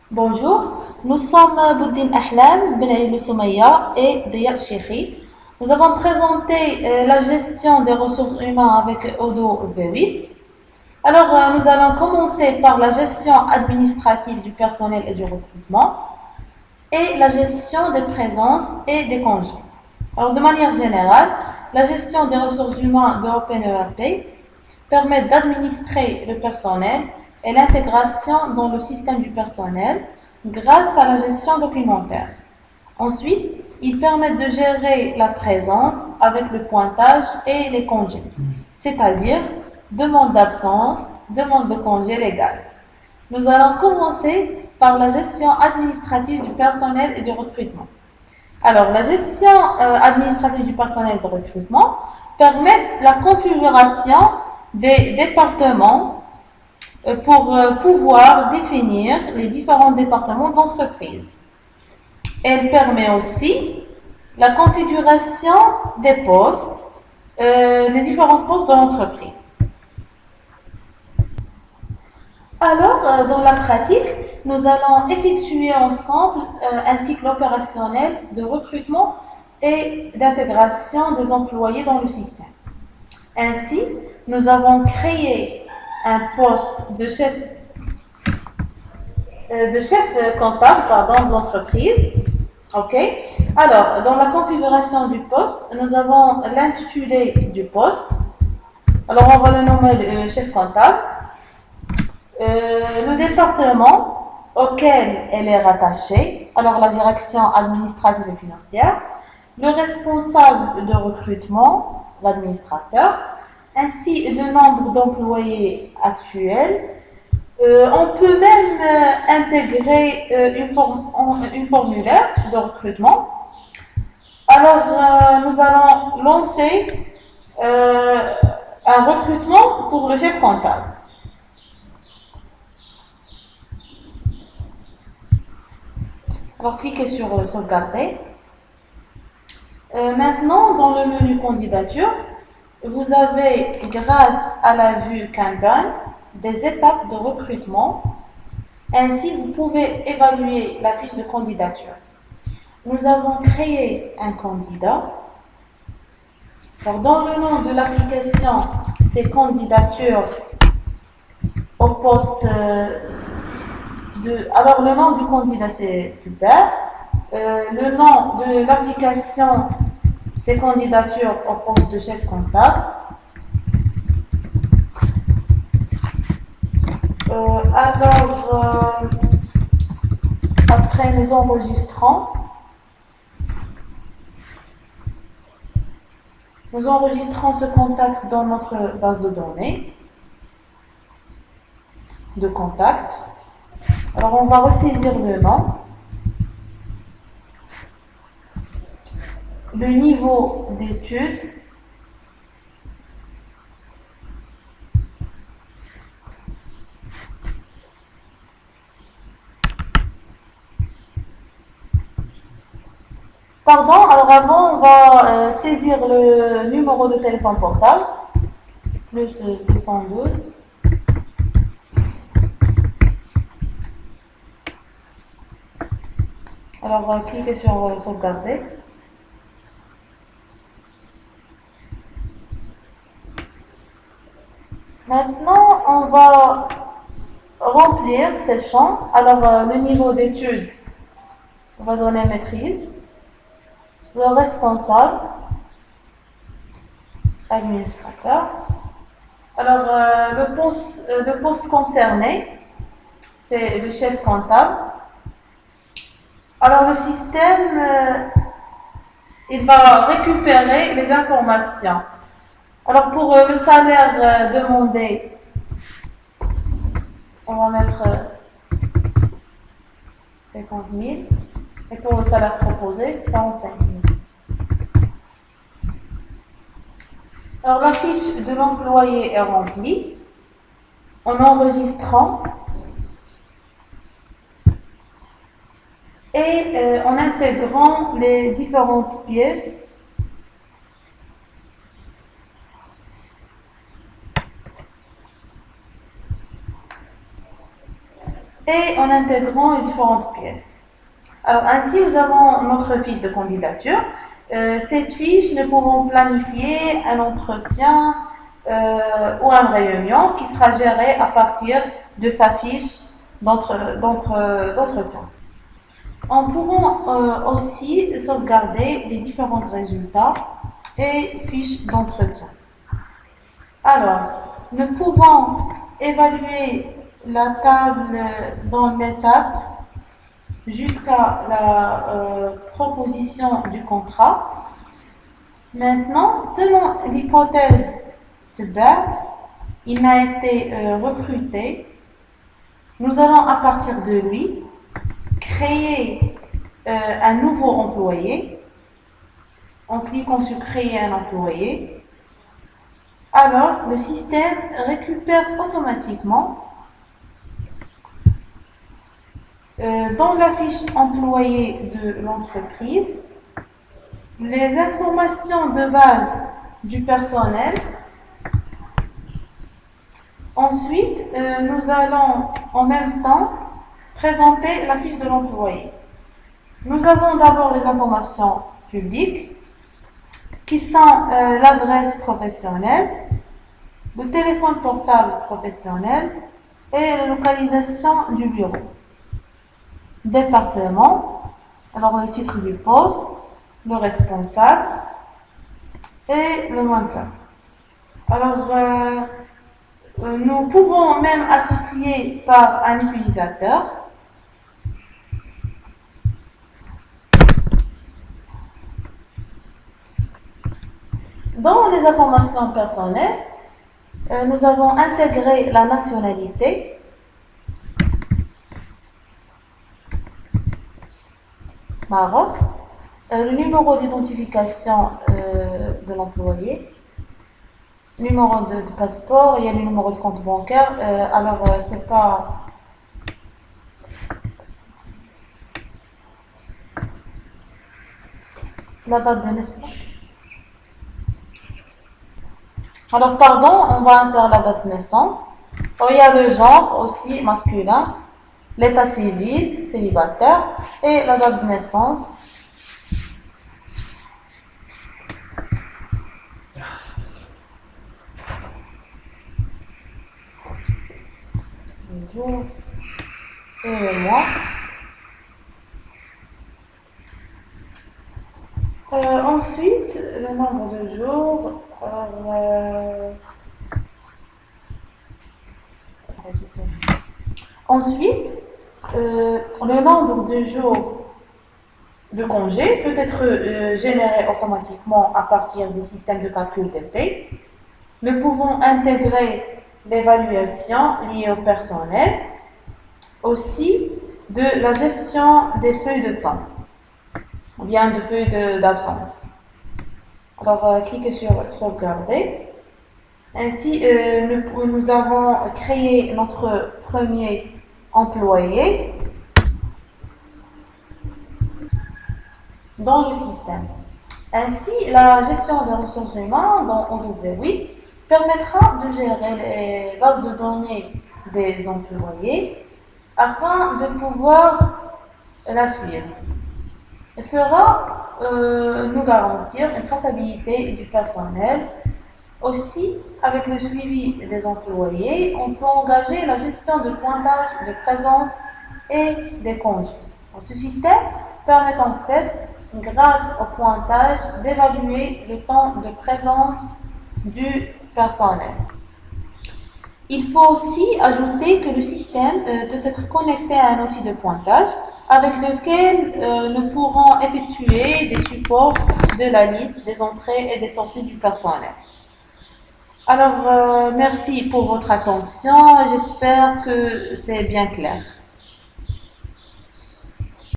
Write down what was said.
Bonjour, nous sommes Bouddin Ahlam, Ben Ali Soumaïa et Diya Cheikhi. Nous avons présenté la gestion des ressources humaines avec Odo V8. Alors, nous allons commencer par la gestion administrative du personnel et du recrutement et la gestion des présences et des congés. Alors, de manière générale, la gestion des ressources humaines de OpenERP permet d'administrer le personnel et l'intégration dans le système du personnel grâce à la gestion documentaire. Ensuite, ils permettent de gérer la présence avec le pointage et les congés, c'est-à-dire demande d'absence, demande de congé légal. Nous allons commencer par la gestion administrative du personnel et du recrutement. Alors, la gestion administrative du personnel de recrutement permet la configuration des départements pour pouvoir définir les différents départements de l'entreprise. Elle permet aussi la configuration des postes, les différents postes de l'entreprise. Alors, dans la pratique, nous allons effectuer ensemble un cycle opérationnel de recrutement et d'intégration des employés dans le système. Ainsi, nous avons créé un poste de chef comptable de l'entreprise. OK? Alors, dans la configuration du poste, nous avons l'intitulé du poste. Alors, on va le nommer chef comptable. Le département auquel elle est rattachée, alors la direction administrative et financière, le responsable de recrutement, l'administrateur, ainsi le nombre d'employés actuels. On peut même intégrer une formulaire de recrutement. Alors, nous allons lancer un recrutement pour le chef comptable. Alors, cliquez sur sauvegarder. Maintenant, dans le menu candidature, vous avez, grâce à la vue Kanban, des étapes de recrutement. Ainsi, vous pouvez évaluer la fiche de candidature. Nous avons créé un candidat. Alors, dans le nom de l'application, c'est candidature au poste Alors, le nom du candidat, c'est Tibet. Le nom de l'application, c'est candidature au poste de chef comptable. Après, nous enregistrons. Nous enregistrons ce contact dans notre base de données de contact. Alors, on va ressaisir le nom, le niveau d'études, alors avant, on va saisir le numéro de téléphone portable, plus 212. Alors, cliquez sur sauvegarder. Maintenant, on va remplir ces champs. Alors, le niveau d'études, on va donner maîtrise. Le responsable, administrateur. Alors, le poste concerné, c'est le chef comptable. Alors, le système, il va récupérer les informations. Alors, pour le salaire demandé, on va mettre 50 000. Et pour le salaire proposé, 45 000. Alors, la fiche de l'employé est remplie en enregistrant et en intégrant les différentes pièces et et en intégrant les différentes pièces. Alors ainsi, nous avons notre fiche de candidature. Cette fiche, nous pouvons planifier un entretien ou une réunion qui sera gérée à partir de sa fiche d'entretien. On pourra aussi sauvegarder les différents résultats et fiches d'entretien. Alors, nous pouvons évaluer la table dans l'étape jusqu'à la proposition du contrat. Maintenant, tenons l'hypothèse il a été recruté. Nous allons à partir de lui créer un nouveau employé. En cliquant sur créer un employé, alors le système récupère automatiquement dans la fiche employé de l'entreprise les informations de base du personnel. Ensuite, nous allons en même temps présenter la fiche de l'employé. Nous avons d'abord les informations publiques qui sont l'adresse professionnelle, le téléphone portable professionnel et la localisation du bureau. Département, alors le titre du poste, le responsable et le monteur. Alors, nous pouvons même associer par un utilisateur. Dans les informations personnelles, nous avons intégré la nationalité, Maroc, le numéro d'identification de l'employé, numéro de passeport, il y a le numéro de compte bancaire. C'est pas la date de naissance. Alors, pardon, on va insérer la date de naissance. Il y a le genre aussi masculin, l'état civil, célibataire, et la date de naissance. Le jour et le mois. Ensuite, le nombre de jours. Ensuite, le nombre de jours de congé peut être généré automatiquement à partir des systèmes de calcul TP. Nous pouvons intégrer l'évaluation liée au personnel, aussi de la gestion des feuilles de temps, ou bien de feuilles d'absence. Alors, cliquez sur sauvegarder. Ainsi, nous avons créé notre premier employé dans le système. Ainsi, la gestion des ressources humaines dans Odoo V8 permettra de gérer les bases de données des employés afin de pouvoir la suivre. Et sera nous garantir une traçabilité du personnel. Aussi, avec le suivi des employés, on peut engager la gestion de pointage, de présence et des congés. Ce système permet en fait, grâce au pointage, d'évaluer le temps de présence du personnel. Il faut aussi ajouter que le système peut être connecté à un outil de pointage avec lequel nous pourrons effectuer des supports de la liste des entrées et des sorties du personnel. Alors, merci pour votre attention. J'espère que c'est bien clair.